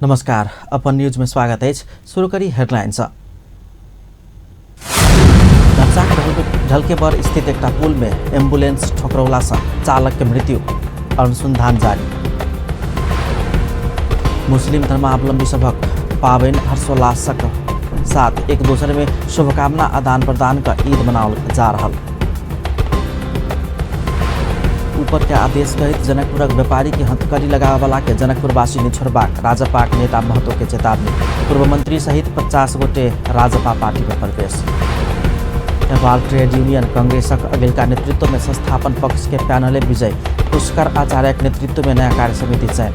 नमस्कार, अपन न्यूज में स्वागत है। शुरू करी हेडलाइंस। ढलकेबर स्थित एक पुल में एम्बुलेंस ठोकरौला से चालक के मृत्यु, अनुसंधान जारी। मुस्लिम धर्मावलंबी सबक पावन हर्षोल्लासक साथ एक दूसरे में शुभकामना आदान प्रदान का ईद मनावल जा रहा। ऊपर के आदेश सहित जनकपुरक व्यापारी की हथकड़ी लगावे वाला के जनकपुरवासी ने छोड़बाक, राजपा नेता महतो के चेतावनी। पूर्व मंत्री सहित 50 गोटे राजपा पार्टी में प्रवेश। नेपाल ट्रेड यूनियन कांग्रेसक अगिलका नेतृत्व में संस्थापन पक्ष के पैनले विजय, पुष्कर आचार्य के नेतृत्व में नया कार्य समिति चयन।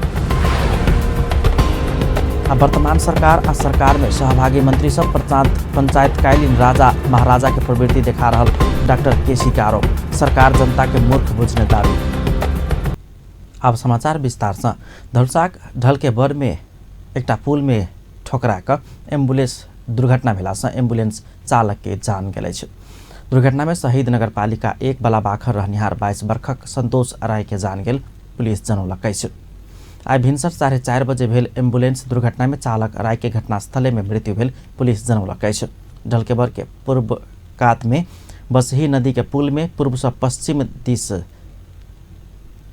वर्तमान सरकार आ सरकार में सहभागी मंत्री सब पंचायतकालीन राजा महाराजा के प्रवृत्ति देखा रहा। डॉक्टर केसी का आरोप, सरकार जनता के मूर्ख बुझने दावी। अब समाचार विस्तार से। धनुषाक ढलकेबर में एक पुल में ठोकराक एम्बुलेंस दुर्घटना भेला से एम्बुलेंस चालक के जान गए। दुर्घटना में शहीद नगरपालिका 1 बलाबाखर रहनिहार 22 वर्षक संतोष राय के जान गेल, पुलिस जनौलक। आई भिनसर 4:30 बजे भेल एम्बुलेंस दुर्घटना में चालक राय के घटनास्थले में मृत्यु भेल, पुलिस जनौलक। ढलकेबर के पूर्व कात में बसही नदी के पुल में पूर्व से पश्चिम दिश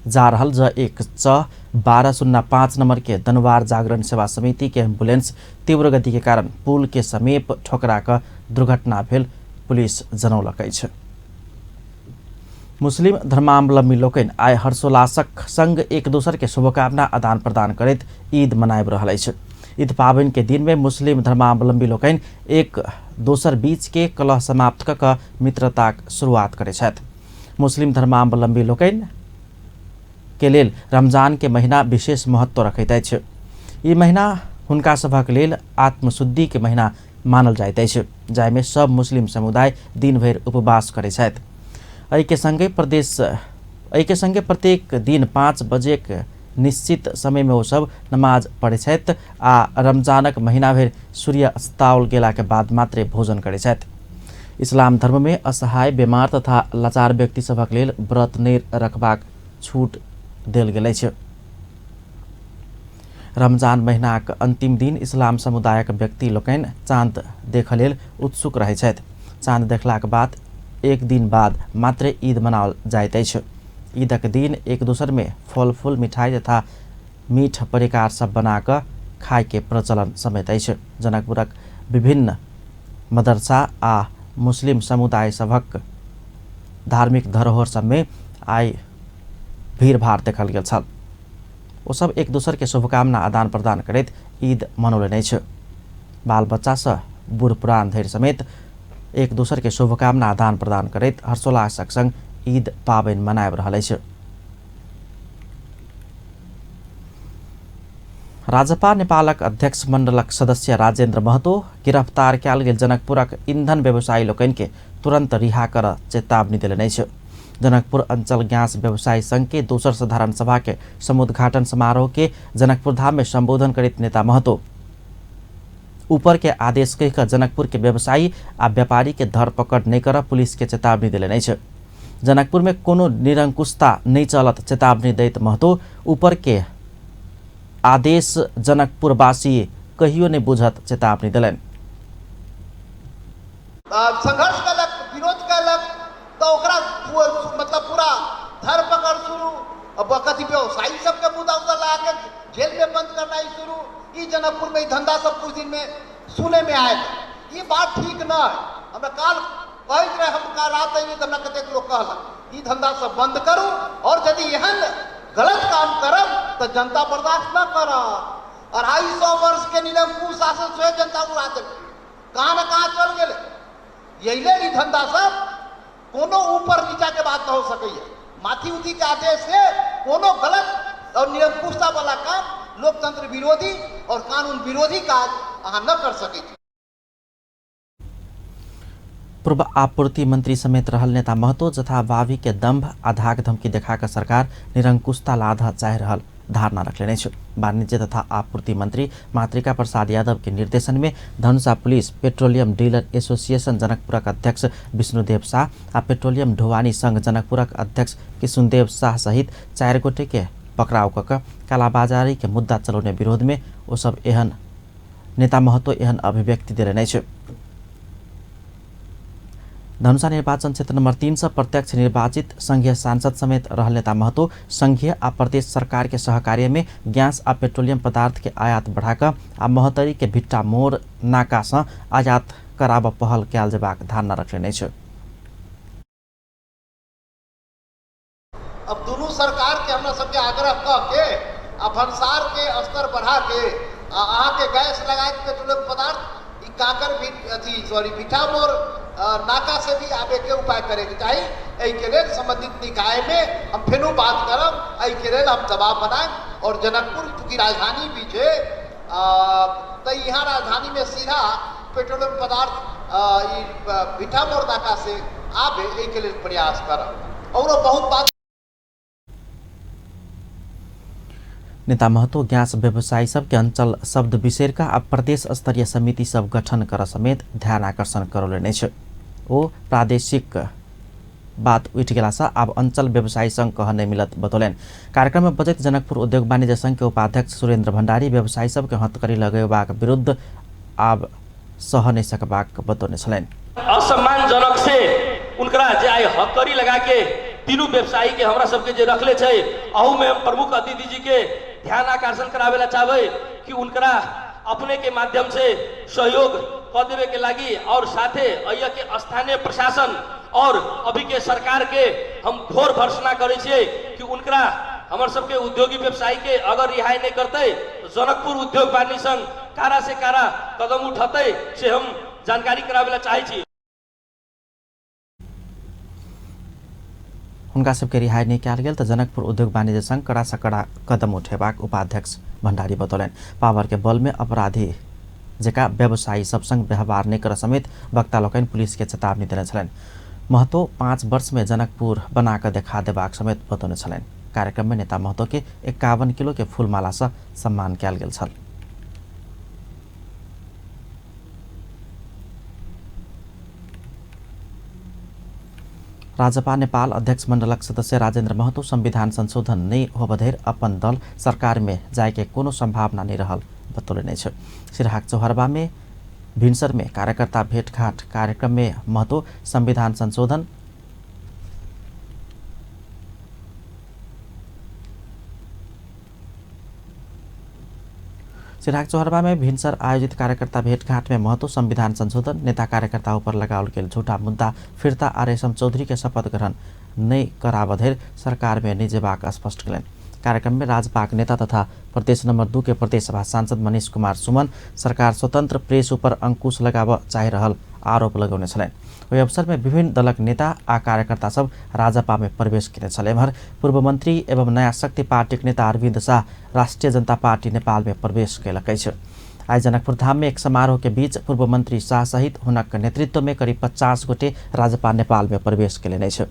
जा रहल ज एक 1205 नंबर के दनवार जागरण सेवा समिति के एम्बुलेंस तीव्र गति के कारण पुल के समीप ठोकराक दुर्घटना भेल, पुलिस जनौलक। मुस्लिम धर्मावलंबी लोकनि आइ हर्षोल्लासक संग एक दूसरे के शुभकामना आदान प्रदान करैत ईद मनाबि रहल अछि। ईद पावनि के दिन में मुस्लिम धर्मावलंबी लोकनि एक दोसर बीच के कलह समाप्त क क मित्रताक शुरुआत करै छथि। मुस्लिम धर्मावलंबी लोकनि के लेल रमजान के महीना विशेष महत्व रखैत अछि। ई महीना हुनका सभक लेल आत्मशुद्धि के महीना मानल जाइत अछि, जाहिमे सब मुस्लिम समुदाय दिन भरि उपवास करै छथि। एहि के संगे प्रत्येक दिन 5 बजे के निश्चित समय में वो सब नमाज पढ़े छथि आ रमजानक महीना भर सूर्य अस्ताओल गेला के बाद मात्रे भोजन करे छथि। इस्लाम धर्म में असहाय, बीमार तथा लाचार व्यक्ति सभक लेल व्रत नहि रखबाक छूट देल गेल अछि। रमजान महीनाक अंतिम दिन इस्लाम समुदायक व्यक्ति लोकनि चाँद देख लेल उत्सुक रहै छथि। चाँद देखलाक बाद एक दिन बाद मात्र ईद मनाओल जाइत अछि। ईदक दिन एक दूसर में फल फूल मिठाई तथा मीठ परिकार सब बना कऽ खाय के प्रचलन समेत अछि। जनकपुरक विभिन्न मदरसा आ मुस्लिम समुदाय सभक धार्मिक धरोहर सब में आइ भीड़ भाड़ देखल गेल छल। ओ सब एक दूसर के शुभकामना आदान प्रदान करैत ईद मनौलनि अछि। बाल बच्चा से बूढ़ पुरान धरि समेत एक दूसर के शुभकामना आदान प्रदान करैत हर्षोल्लासक संग ईद पावनि मनाबि रहल अछि। राजपा नेपालक अध्यक्ष मण्डलक सदस्य राजेन्द्र महतो गिरफ्तार कयल गेल जनकपुरक ईंधन व्यवसायी लोकनि के तुरंत रिहा कर चेतावनी देलनि अछि। जनकपुर अंचल गैस व्यवसायी संघ के दोसर साधारण सभा के समुद्घाटन समारोह के जनकपुर धाम में संबोधन करैत नेता महतो ऊपर के आदेश कह जनकपुर के व्यवसायी आ व्यापारी के धरपकड़ नहीं कर पुलिस के चेतावनी दिले अछि। जनकपुर में कोनो निरंकुशता नहीं चलत चेतावनी दैत महतो ऊपर के आदेश जनकपुरवासी कहियो नहीं बुझत चेतावनी दिलनि। संघर्ष कलक, विरोध कलक तो ओकरा मतलब पूरा धरपकड़ शुरू, अब कथी व्यवसायी सबके मुद्दा ला के जेल में बंद करना शुरू। ई जनकपुर में धंधा सब कुछ दिन में सुने में आए, ये बात ठीक न है। हमरा काल कहते रहे, हम काल रात हमरा कतेक लोग कहलक ई धंधा सब बंद करू और यदि एहन गलत काम करब तो जनता बर्दाश्त न करब। 250 वर्ष के निरंकुश शासन से जनता उड़ा दे, कहाँ न कहाँ चल गए। यही ले धंधा सब कोनो ऊपर नीचा के बात न हो सके। माथी उठी के आदेश से कोनो गलत और निरंकुशता वाला काम, लोकतंत्र विरोधी और कानून विरोधी काज अहाँ न कर सके। पूर्व आपूर्ति मंत्री समेत रहल नेता महतो जथाभावी के दम्भ आ धाक धमकी देखाकर सरकार निरंकुशता लाधा चाहि रहल धारणा रखले अछि। वाणिज्य तथा आपूर्ति मंत्री मातृका प्रसाद यादव के निर्देशन में Dhanusha police, petroleum dealer association जनकपुरक अध्यक्ष विष्णुदेव शाह आ पेट्रोलियम ढुवानी संघ जनकपुरक अध्यक्ष किशुनदेव शाह सहित 4 गोटे के पकड़ाव कऽ कालाबाजारी के मुद्दा चलाउने विरोध में ओ सब एहन नेता महतो एहन अभिव्यक्ति दिले नै छ। धनुषा निर्वाचन क्षेत्र नंबर 3 से प्रत्यक्ष निर्वाचित संघीय सांसद समेत रहल नेता महतो संघीय आ प्रदेश सरकार के सहकार्य में गैस आ पेट्रोलियम पदार्थ के आयात बढ़ाकर आ महोत्तरी के भिट्टा मोड़ नाका से आयात कराब पहल कयल जेबाक धारणा रखले नै छ। अब दोनों सरकार के हमरा सबके आग्रह कह के आ भंसार के स्तर बढ़ा के अहाँ के गैस लगा के पेट्रोलियम पदार्थ ई काकर भी अथी सॉरी भिट्टा मोड़ नाका से भी आबे के उपाय करे के चाहिए। एहि के लेल संबंधित निकाय में हम फेनो बात करब, एहि के लेल हम दबाव बनाएब और जनकपुर की राजधानी भी है तो यहाँ राजधानी में सीधा पेट्रोलियम पदार्थ भिट्टा मोड़ नाका से आबे एहि के लेल प्रयास करब। और बहुत बात नेता महतो गैस व्यवसायी सब के अंचल शब्द बिसेर का अब प्रदेश स्तरीय समिति सब गठन कर समेत ध्यान आकर्षण करौले नै छ। ओ प्रादेशिक बात उठ गेला से अब अंचल व्यवसायी संघ कह नहीं मिलत बतौलन। कार्यक्रम में बजट जनकपुर उद्योग वाणिज्य संघ के उपाध्यक्ष सुरेंद्र भंडारी व्यवसायी सब के हथकड़ी लगेबाक विरुद्ध अब सह नहीं सकबाक बतौने छलन। असम्मानजनक से उनकरा जे आइ हथकड़ी लगा के तीनों व्यवसायी के हमरा सबके जे रखले छै अहू में हम प्रमुख अतिथि जी के ध्यान आकर्षण करावे ला चाहबै कि उनकरा अपने के माध्यम से सहयोग कर देवे के लगी और साथे अय के स्थानीय प्रशासन और अभी के सरकार के हम घोर भर्त्सना करे छियै कि उनकरा हमर सबके उद्योगी व्यवसायी के अगर रिहाई नहीं करते तो जनकपुर उद्योग वाणिज्य संघ कारा से कारा कदम उठते से हम जानकारी करावे ला चाहे छी। उनका सबके रिहाई नहीं कयल गेल तो जनकपुर उद्योग वाणिज्य संघ कड़ा से कड़ा कदम उठेबाक उपाध्यक्ष भंडारी बतौलन। पावर के बल में अपराधी जेका व्यवसायी सब संग व्यवहार नहीं कर समेत वक्ता लोकन पुलिस के चेतावनी देने छलन। महतो 5 वर्ष में जनकपुर बनाकर देखा देबाक समेत बतौने छलन। कार्यक्रम में नेता महतो के 51 किलो के फूलमाला से सम्मान कयल गेल छल। राजपा नेपाल अध्यक्ष मण्डलक सदस्य राजेन्द्र महतो संविधान संशोधन नहीं होबधेर अपन दल सरकार में जाए के कोनो संभावना नहीं रहल बतौले नै छ। सिराहाक चौहरबा में भिनसर में कार्यकर्ता भेटघाट कार्यक्रम में महतो संविधान संशोधन सिराहाक चौहरबा में भिनसर आयोजित कार्यकर्ता भेटघाट में महतो संविधान संशोधन नेता कार्यकर्ता पर लगाओल गेल झूठा मुद्दा फिरता आरएसएम चौधरी के शपथ ग्रहण नहीं कराबधेर सरकार में नहीं जेबाक स्पष्ट कलन। कार्यक्रम में राजपाक नेता तथा प्रदेश नंबर 2 के प्रदेश सभा सांसद मनीष कुमार सुमन सरकार स्वतंत्र प्रेस पर अंकुश लगाव चाहि रहल आरोप लगौने छलन। ओहि अवसर में विभिन्न दलक नेता आ कार्यकर्ता सब राजपा में प्रवेश किने छल। एम्हर पूर्व मंत्री एवं नया शक्ति पार्टी नेता अरविंद शाह राष्ट्रीय जनता पार्टी नेपाल में प्रवेश कयलकै छ। आज जनकपुर धाम में एक समारोह के बीच पूर्व मंत्री शाह सहित हुनक नेतृत्व में करीब 50 गोटे राजपा नेपाल में प्रवेश कयलनि छ।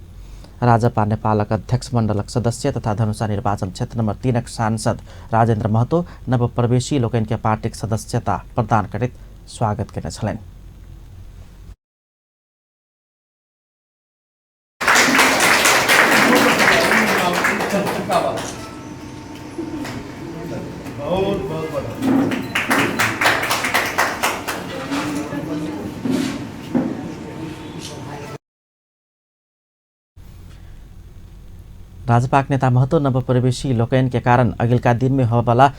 राजपा नेपालक अध्यक्ष मण्डलक सदस्य तथा धनुषा निर्वाचन क्षेत्र नंबर 3 सांसद राजेन्द्र महतो नवप्रवेशी लोकन के पार्टी सदस्यता प्रदान करैत स्वागत केने छलनि। राजपाक नेता महतो नवप्रवेशी लोकन के कारण अगिलका दिन में होवाला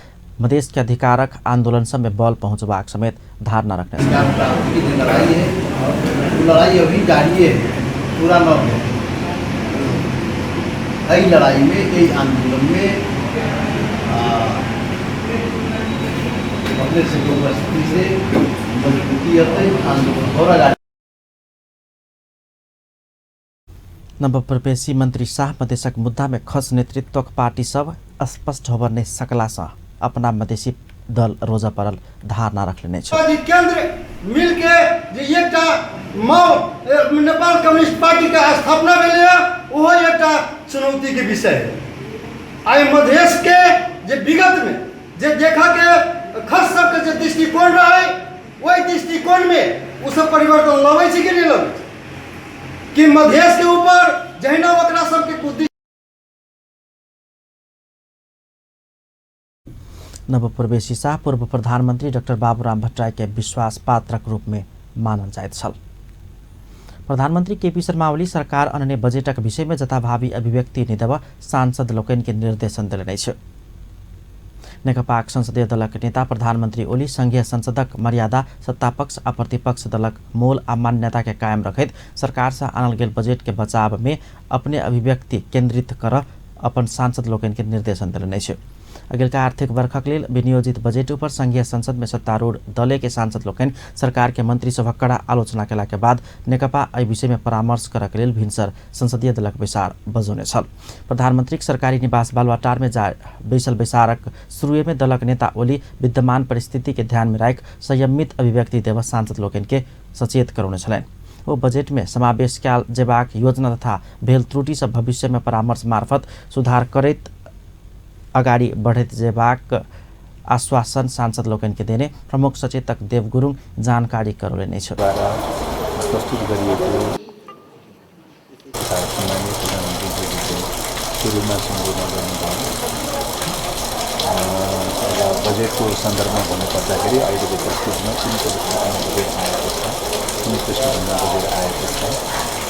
मधेश के अधिकारक आंदोलन सब में बल पहुंचबाक समेत धारणा रखने लड़ाई अभी जारी है, पूरा न हो। लड़ाई में यही आंदोलन में अपने से उपस्थिति से मजबूती आंदोलन हो रहा। नवप्रवेशी मंत्री शाह मधेशक मुद्दा में खस नेतृत्वक पार्टी सब स्पष्ट होबर नहीं सकला सा अपना मधेसी दल रोजा परल धारणा रखले छ। केंद्र मिलके जे एकटा नेपाल कम्युनिस्ट पार्टी का स्थापना भेलै ओहो एकटा चुनौती के विषय है। आइ मधेश के जे विगत में जे देखा के खस सबके जे दृष्टिकोण रहे ओहि दृष्टिकोण में उ सब परिवर्तन लाबै छै कि नहीं लाबै छै कि मधेश के ऊपर जहिना ओकरा सबके नवप्रवेशी शाह पूर्व प्रधानमंत्री डाक्टर बाबूराम भट्टराई के विश्वास पात्रक रूप में मानल जाइत छल। प्रधानमंत्री केपी शर्मा ओली सरकार अन्य बजेटक विषय में जथाभावी अभिव्यक्ति निदेव सांसद लोकन के निर्देशन दिले नै छ। नेकपा संसदीय दलक नेता प्रधानमंत्री ओली संघीय संसदक मर्यादा सत्तापक्ष आ प्रतिपक्ष दलक मूल आ मान्यता के कायम रखैत सरकार से आनल गेल बजेट के बचाव में अपने अभिव्यक्ति केंद्रित कर अपन सांसद लोकन के निर्देशन दिले नै छ। अगिलका आर्थिक वर्षक लेल विनियोजित बजेट पर संघीय संसद में सत्तारूढ़ दले के सांसद लोकन सरकार के मंत्री सभक कड़ा आलोचना केला के बाद नेकपा एहि विषय में परामर्श करक लेल भिनसर संसदीय दलक बैसार बजौने छल। प्रधानमंत्री सरकारी निवास बालुवाटार में बैसल बैसारक शुरुए में दलक नेता ओली विद्यमान परिस्थिति के ध्यान में राख संयमित अभिव्यक्ति देव सांसद लोकन के सचेत करौने छलैन। वो बजेट में समावेश कयल जेबाक योजना तथा भेल त्रुटि सब भविष्य में परामर्श मार्फत सुधार करैत अगाडि बढ़ैत जेबाक आश्वासन सांसद लोकन के देने प्रमुख सचेतक देव गुरुङ जानकारी करौले नै छ। प्रस्तुत गरिएको सुरुमा सम्बोधन गर्नुभयो। बजेटको सन्दर्भमा भन्नुपर्दाखेरि अहिलेको प्रस्तुतमा कुन किसिमको बजेट आएको छ, कुन किसिमको बजेट आएको छ।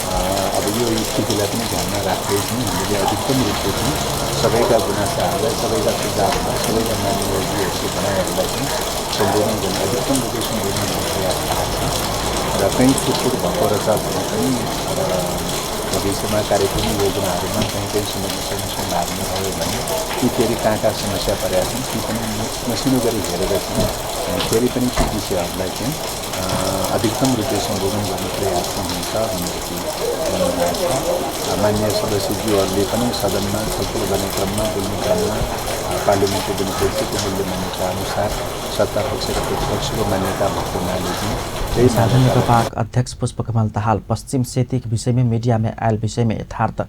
अब यो स्थितिलाई पनि ध्यानमा राख्दै चाहिँ हामीले अधिकतम रूपले चाहिँ सबैका गुनासाहरूलाई, सबैका सुझावहरूलाई, सबैका मान्यताहरूको भनाइहरूलाई चाहिँ सम्बोधन गर्ने अधिकतम रूपले सम्बोधन गर्ने प्रयास भएको छ। र कहीँ छुटफुट भएको रहेछ भने पनि भविष्यमा कार्यक्रम योजनाहरूमा कहीँ समस्या सम्भावना भयो भने ती फेरि कहाँ समस्या परेका छन् ती पनि मसिनो गरी हेरेर चाहिँ फेरि पनि ती विषयहरूलाई चाहिँ अधिकतम रूपले सम्बोधन गर्ने प्रयास हुन्छ भनेदेखि भन्नुभएको छ। मान्य सदस्यज्यूहरूले पनि सदनमा छलफल गर्ने क्रममा बोल्ने क्रममा पार्लियामेन्टको डेमोक्रेसीको मूल्य मान्यता अनुसार सत्तापक्ष र प्रतिपक्षको मान्यता भएको हुनाले चाहिँ नेकपा अध्यक्ष पुष्पकमल दाहाल पश्चिम सेतीक विषय में मीडिया में आयल विषय में यथार्थ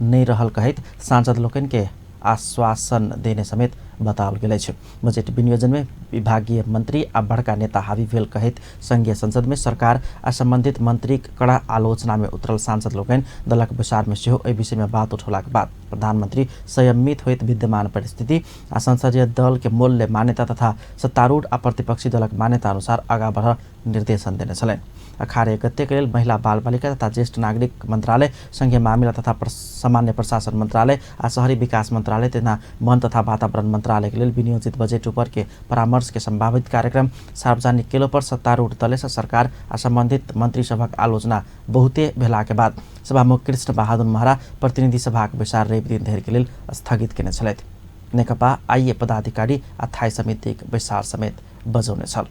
नहीं रहल कहित सांसद लोकन के आश्वासन देने समेत बताओल गेलै छ। बजेट विनियोजन में विभागीय मंत्री आ बड़का नेता हावी भेल कहित संघीय संसद में सरकार आ संबंधित मंत्री कड़ा आलोचना में उतरल सांसद लोकन दलक विचार में सेहो एहि विषय में बात उठौलाक बाद प्रधानमंत्री संयमित होइत विद्यमान परिस्थिति आ संसदीय दल के मूल्य मान्यता तथा सत्तारूढ़ आ प्रतिपक्षी दलक मान्यता अनुसार आगा बढ़ निर्देशन देने छलैन। 18 गते के लेल महिला बाल बालिका तथा ज्येष्ठ नागरिक मंत्रालय, संघीय मामिला तथा सामान्य प्रशासन मंत्रालय आ शहरी विकास मंत्रालय तथा वन तथा वातावरण मंत्रालय के लिए विनियोजित बजेट ऊपर के परामर्श के संभावित कार्यक्रम सार्वजनिक केलो पर सत्तारूढ़ दल से सरकार आ संबंधित मंत्री सभक आलोचना बहुते भेला के बाद सभामुख कृष्ण बहादुर महरा प्रतिनिधि सभाक बैसार रवि दिन धरि के लिए स्थगित केने छलैथ। नेकपा आइए पदाधिकारी आ थाई समितिक बैसार समेत बजौने छल।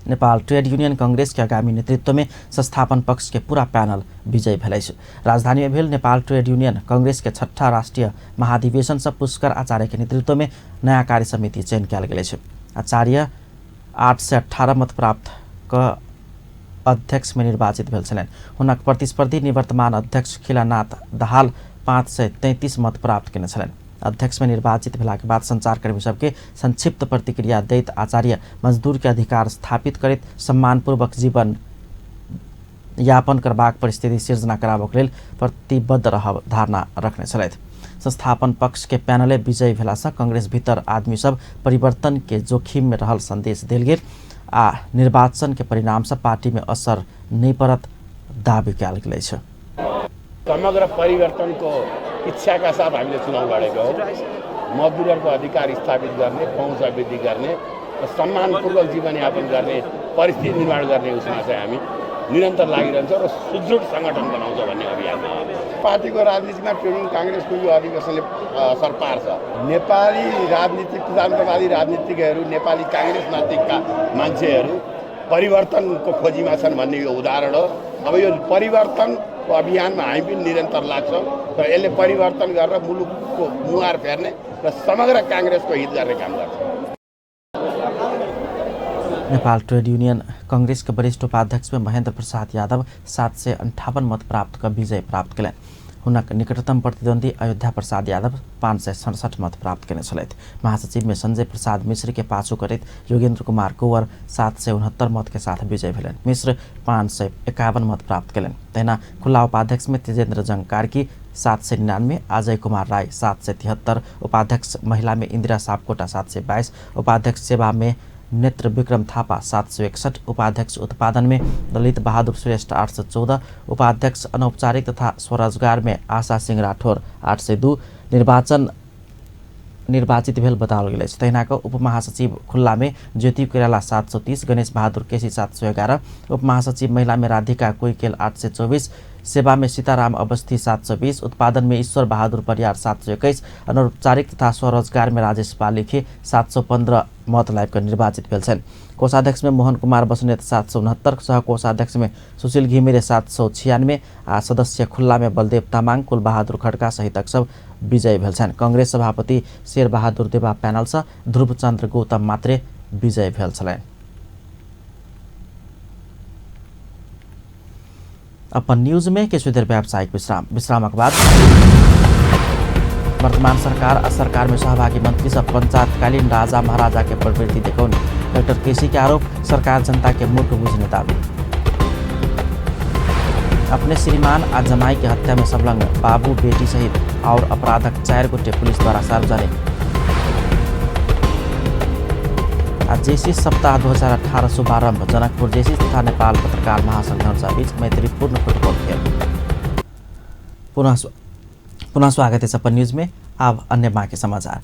नेपाल ट्रेड यूनियन कांग्रेस के आगामी नेतृत्व में संस्थापन पक्ष के पूरा पैनल विजय भेलै छ। राजधानी में भेल नेपाल ट्रेड यूनियन कांग्रेस के 6ठा राष्ट्रीय महाधिवेशन से पुष्कर आचार्य के नेतृत्व में नया कार्य समिति चयन कयल गेलै छ। आचार्य 818 मत प्राप्त क अध्यक्ष में निर्वाचित भेल छलैन। हुनक प्रतिस्पर्धी निवर्तमान अध्यक्ष खिलानाथ दाहाल 533 मत प्राप्त केने छलैन। अध्यक्ष में निर्वाचित भेला के बाद संचारकर्मी सबके संक्षिप्त प्रतिक्रिया दैत आचार्य मजदूर के अधिकार स्थापित करैत सम्मानपूर्वक जीवन यापन करबाक परिस्थिति सिर्जना कराबक लेल प्रतिबद्ध रहब धारणा रखने छलैथ। संस्थापन पक्ष के पैनले विजयी भेला से कांग्रेस भीतर आदमी सब परिवर्तन के जोखिम में रहल संदेश देल गेल आ निर्वाचन के परिणाम से पार्टी में असर नहीं पड़त दावी कयल गेलै छ। समग्र परिवर्तन को इच्छा का साथ हामीले चुनाव लडेको हो। मजदुरहरूको अधिकार स्थापित गर्ने, पहुँच वृद्धि गर्ने र सम्मानपूर्वक जीवनयापन गर्ने परिस्थिति निर्माण गर्ने उसमा चाहिँ हामी निरन्तर लागिरहन्छौँ र सुदृढ सङ्गठन बनाउँछ भन्ने अभियानमा पार्टीको राजनीतिमा ट्रेडिङ काङ्ग्रेसको यो अधिवेशनले असर पार्छ। नेपाली राजनीति प्रजातन्त्रवादी राजनीतिज्ञहरू, नेपाली काङ्ग्रेस नैतिकका मान्छेहरू परिवर्तनको खोजीमा छन् भन्ने यो उदाहरण हो। अब यो परिवर्तनको अभियानमा हामी पनि निरन्तर लाग्छौँ र यसले परिवर्तन गरेर मुलुकको मुहार फेर्ने र समग्र काङ्ग्रेसको हित गर्ने काम गर्छ। नेपाल ट्रेड यूनियन कांग्रेस के वरिष्ठ उपाध्यक्ष में महेंद्र प्रसाद यादव 758 मत प्राप्त कर विजय प्राप्त करें। हुनक निकटतम प्रतिद्वंदी अयोध्या प्रसाद यादव 567 मत प्राप्त करने छलैथ। महासचिव में संजय प्रसाद मिश्र के पाछू करित योगेंद्र कुमार कुंवर 769 मत के साथ विजय भेलन। मिश्र 551 मत प्राप्त करें। तैना खुला उपाध्यक्ष में तेजेंद्र जंग कार्की 799, अजय कुमार राय 773, उपाध्यक्ष महिला में इंदिरा सापकोटा 722, उपाध्यक्ष सेवा में नेत्र विक्रम थापा 761, उपाध्यक्ष उत्पादन में ललित बहादुर श्रेष्ठ 814, उपाध्यक्ष अनौपचारिक तथा स्वरोजगार में आशा सिंह राठौर 802 निर्वाचित भेल बताओल गेल। तहिनाको उपमहासचिव खुल्ला में ज्योति कोइराला 730, गणेश बहादुर केसी 711, उपमहासचिव महिला में राधिका कोइकेल 824, सेवा में सीताराम अवस्थी 720, उत्पादन में ईश्वर बहादुर परियार 721, अनौपचारिक तथा स्वरोजगार में राजेश पालिखे 715 मत लाइक निर्वाचित भेल छन्। कोषाध्यक्ष में मोहन कुमार बस्नेत 769, सहकोषाध्यक्ष में सुशील घिमिरे 796 आ सदस्य खुल्ला में बलदेव तामाङ, कुल बहादुर खड्का सहित सब विजयी भेल छन्। कांग्रेस सभापति शेर बहादुर देवा पैनल से ध्रुवचंद्र गौतम मात्रे विजयी भेल छन्। अपन न्यूज में केशु देर व्यावसायिक विश्रामक बाद वर्तमान सरकार आ सरकार में सहभागी मंत्री सब पंचायतकालीन राजा महाराजा के प्रवृत्ति देखौने। डॉक्टर केसी के आरोप, सरकार जनता के मूर्ख बुझने दावी। अपने श्रीमान आ जमाई के हत्या में संलग्न बाबू बेटी सहित और अपराधक 4 गोटे पुलिस द्वारा सार्वजनिक। जेसी सप्ताह 2018 शुभारंभ, जनकपुर जेसी तथा नेपाल पत्रकार महासंघ बीच मैत्रीपूर्ण फुटबॉल खेल। पुनः स्वागत है सपन न्यूज में। अब अन्य बाँकी समाचार।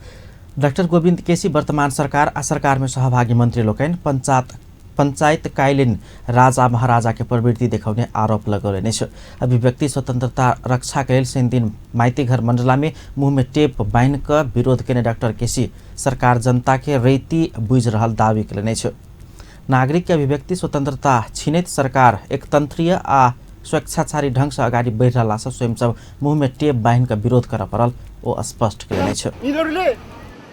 डाक्टर गोविंद केसी वर्तमान सरकार आ सरकार में सहभागी मंत्री लोकैन पंचायतकालीन राजा महाराजा के प्रवृत्ति देखाउने आरोप लगौले छ। अभिव्यक्ति स्वतंत्रता रक्षा के लिए दिन माइतीघर मंडला में मुँह में टेप बांध कर विरोध करने डॉक्टर केसी सरकार जनता के रेती बुझ रहल दावी करेने छ। नागरिक के अभिव्यक्ति स्वतंत्रता छीनैत सरकार एकतंत्रीय आ स्वेच्छाचारी ढंग से अगाडि बढ़ रहा छ। स्वयं सब मुँह में टेप बांध कर विरोध कर परल ओ स्पष्ट करेने छ। यिनीहरूले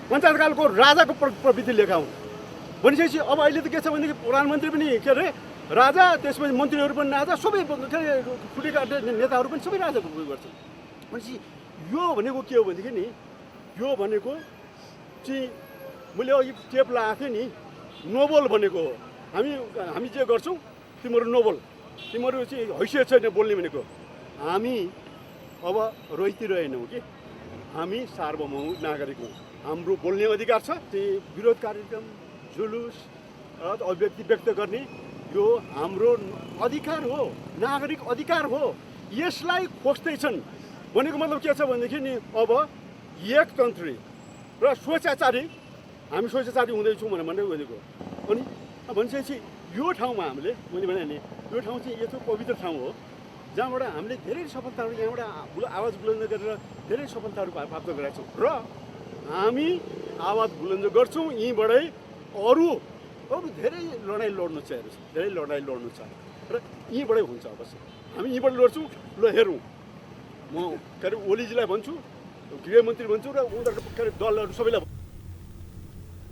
पञ्चायतकालको राजाको प्रवृत्ति लेखाउँ भनिसकेपछि अब अहिले त के छ भनेदेखि प्रधानमन्त्री पनि के अरे राजा, त्यसपछि मन्त्रीहरू पनि राजा, सबै फुटेका नेताहरू पनि सबै राजाको उयो गर्छन्। भनेपछि यो भनेको के हो भनेदेखि नि, यो भनेको चाहिँ मैले अघि टेप लगाएको थिएँ नि, नोबल भनेको हो। हामी जे गर्छौँ तिमीहरू नोबल, तिमीहरू चाहिँ हैसियत छैन बोल्ने भनेको। हामी अब रोइतिरहेनौँ कि हामी सार्वभौम नागरिक हौँ। हाम्रो बोल्ने अधिकार छ। त्यही विरोध कार्यक्रम, जुलुस, अभिव्यक्ति व्यक्त गर्ने यो हाम्रो अधिकार हो, नागरिक अधिकार हो। यसलाई खोज्दैछन् भनेको मतलब के छ भनेदेखि नि, अब एकतन्त्री र स्वेच्छाचारी, हामी स्वेच्छाचारी हुँदैछौँ भनेको। अनि भनिसकेपछि यो ठाउँमा हामीले मैले भने नि, यो ठाउँ चाहिँ यस्तो पवित्र ठाउँ हो जहाँबाट हामीले धेरै सफलताहरू, यहाँबाट आवाज बुलन्द गरेर धेरै सफलताहरू प्राप्त गरेका छौँ र हामी आवाज बुलन्द गर्छौँ। यहीँबाटै अरू धेरै लडाइँ लड्नु छ, धेरै लडाइँ लड्नु छ र यहीँबाटै हुन्छ। अवश्य हामी यहीँबाट लड्छौँ। ल हेरौँ, म के अरे ओलीजीलाई भन्छु, गृहमन्त्री भन्छु र उनीहरूको के अरे दलहरू सबैलाई।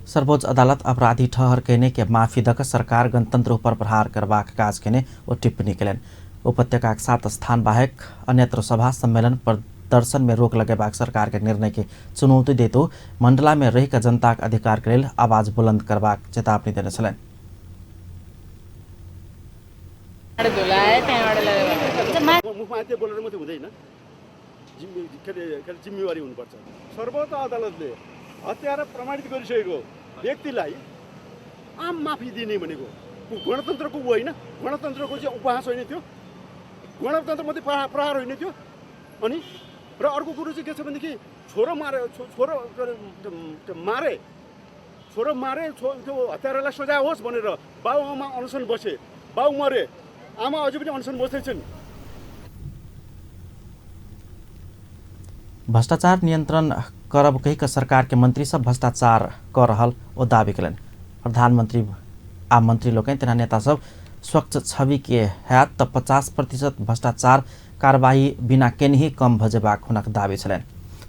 सर्वोच्च अदालत अपराधी ठहर कहने के माफी दक सरकार गणतंत्र पर प्रहार करबाक काज केने ओ टिप्पणी करें। उपत्यका के 7 स्थान बाहेक अन्यत्र सभा सम्मेलन प्रदर्शन में रोक लगेबाक सरकार के निर्णय के चुनौती देते मंडला में रहेका जनता के अधिकार के लिए आवाज बुलंद करबाक चेतावनी देने छलें। जिम्मेवारी हुनुपर्छ। सर्वोच्च अदालतले हत्या प्रमाणित गरिसकेको व्यक्तिलाई आम माफी दिने भनेको गणतन्त्रको होइन, गणतन्त्रको चाहिँ उपहास होइन, त्यो गणतन्त्र मात्रै प्रहार होइन त्यो। अनि र अर्को कुरो चाहिँ के छ भनेदेखि छोरो मारे त्यो हत्यारालाई सजाय होस् भनेर बाबुआमा अनसन बसे, बाबु मरे, आमा अझै पनि अनसन बस्दैछन्। भ्रष्टाचार नियन्त्रण करब कहिका सरकार के मंत्री सब भ्रष्टाचार कर रहल ओ दावी करें। प्रधानमंत्री आ मंत्री लोग तेना नेता सब स्वच्छ छवि के हैत त 50% भ्रष्टाचार कार्यवाही बिना केनही कम भजेबाक हुनक दावी छलें।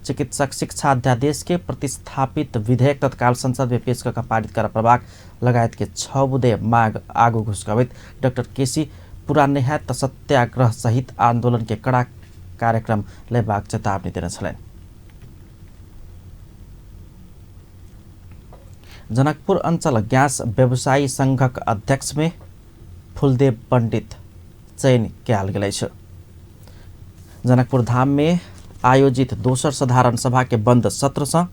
चिकित्सक शिक्षा अध्यादेश के प्रतिस्थापित विधेयक तत्काल संसद में पेश कर पारित कर प्रभाग लगायत के 6 बुधे माग आगू घुसकावित डॉक्टर केसी पूरा नेहात सत्याग्रह सहित आंदोलन के कड़ा कार्यक्रम लेबाक चेतावनी दिन छलैन। जनकपुर अञ्चल ग्यास व्यवसायी संघक अध्यक्ष में फूलदेव पंडित चयन कयल गेल छ। जनकपुर धाम में आयोजित दोसर साधारण सभा के बंद सत्र से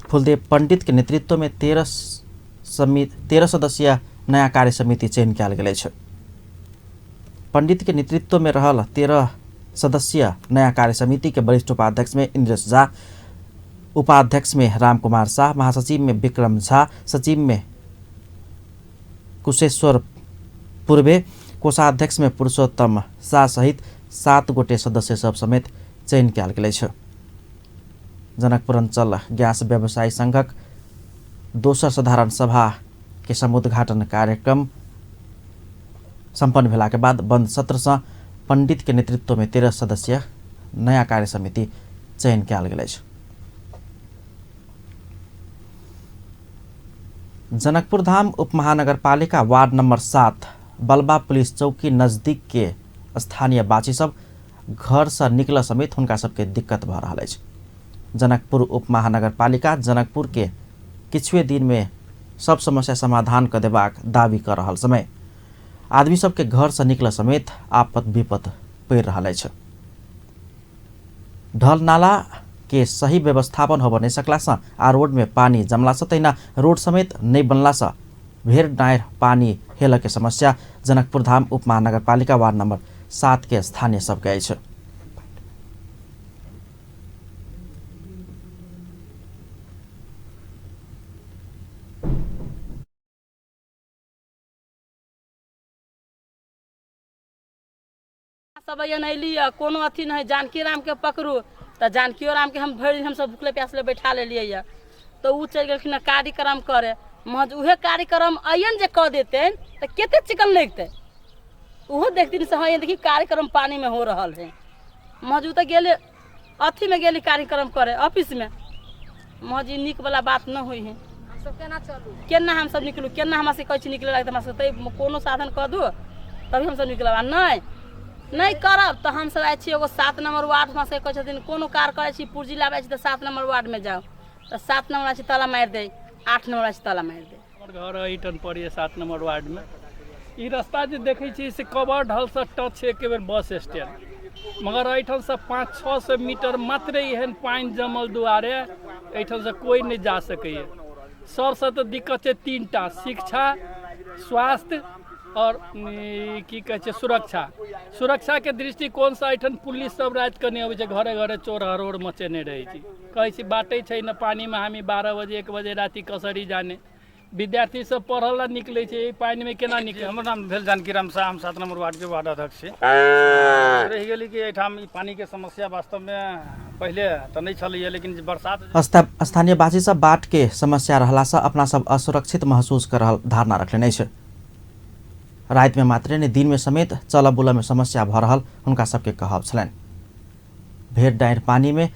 फूलदेव पंडित के नेतृत्व में 13 सदस्यीय नया कार्य समिति चयन कयल गेल छ। पंडित के नेतृत्व में रहल 13 सदस्यीय नया कार्य समिति के वरिष्ठ उपाध्यक्ष में इंद्रेश झा, उपाध्यक्ष में रामकुमार शाह, महासचिव में विक्रम झा, सचिव में कुशेश्वर पूर्वे, कोषाध्यक्ष में पुरुषोत्तम शाह सहित 7 गोटे सदस्य सब समेत चयन कयल गेल छ। जनकपुर अञ्चल ग्यास व्यवसायी संघक दोसर साधारण सभा के समुद्घाटन कार्यक्रम संपन्न भेला के बाद बंद सत्र से पंडित के नेतृत्व में 13 सदस्यीय नया कार्य समिति चयन कयल गेल छ। जनकपुर धाम उपमहानगरपालिका वार्ड नंबर 7 बलबा पुलिस चौकी नजदीक के स्थानीय बासी सब घर से निकल समेत हुनका सबके दिक्कत भ रहा है। जनकपुर उपमहानगरपालिका जनकपुर के किछुए दिन में सब समस्या समाधान कर देबाक दावी कर रहा समय आदमी सबके घर से निकल समेत आपद विपद पड़ रहा है। ढल नाला के सही व्यवस्थापन हो नहीं सकला से आ रोड में पानी जमला से तैना रोड समेत नहीं बनला से भेड़ डायर पानी हेल के समस्या जनकपुर धाम उपमहानगरपालिका वार्ड नंबर 7 के स्थानीय सब गए छ। सब अली कोनो अथी नहीं जानकी राम के पकड़ू तो जानकी राम के हम भरि दिन हम सब भूखले प्यासले बैठा लेलिए तो उ चल गेलखिन कार्यक्रम करे महज उहे कार्यक्रम अयन जे कह देते तो केते चिकन लगते उहो देखती से हाँ देखी कार्यक्रम पानी में हो रहा है। महज तो गेले अथी में गेली कार्यक्रम करे ऑफिस में महज निक वाला बात न हुई है। केना हम सब निकलू केना हमरा से कह निकले लगता हमरा से कोनो साधन कह दू तभी हम सब निकलब नहीं करब तो हम सब आए छी एगो 7 नंबर वार्ड में से कहथिन कोनो कार करे छी पुर्जी लाबे छी तो 7 नंबर वार्ड में जाओ तो 7 नंबर छी ताला मार दे 8 नंबर छी ताला मार दे। हमर घर ईटन पड़िए 7 नंबर वार्ड में ई रास्ता जे देखै छी से कवर ढल से टच है एक बेर बस स्टैंड मगर एठन से 500-600 मीटर मात्र एहन पानी जमल दुआरे एठन से कोई नहीं जा सकैए। सबसे तो दिक्कत है 3टा शिक्षा स्वास्थ्य और की कहे छै सुरक्षा के दृष्टिकोण से एठन पुलिस सब रात के नहीं अबै छै घरे घरे चोर हरोड़ मचेने रहे छी कहै छी बाटे छै न पानी में हमी 12 बजे 1 बजे राति कसरी जाने विद्यार्थी सब पढ़ल ला निकले छै पानी में केना निकले। हमर नाम भेल जानकी राम शाह हम 7 नंबर वार्ड के वार्ड अध्यक्ष छी। रहि गेली कि एठाम ई पानी के समस्या वास्तव में पहले तो नहीं छलैए लेकिन बरसात स्थानीय बासी सब बाट के समस्या रहला से अपना सब असुरक्षित महसूस कर रहल धारणा रखले नहीं छै। रात में मात्र ने दिन में समेत चल बुल में समस्या भ रहल हुनका सबके कहब छलैन। भेड़ डायर पानी में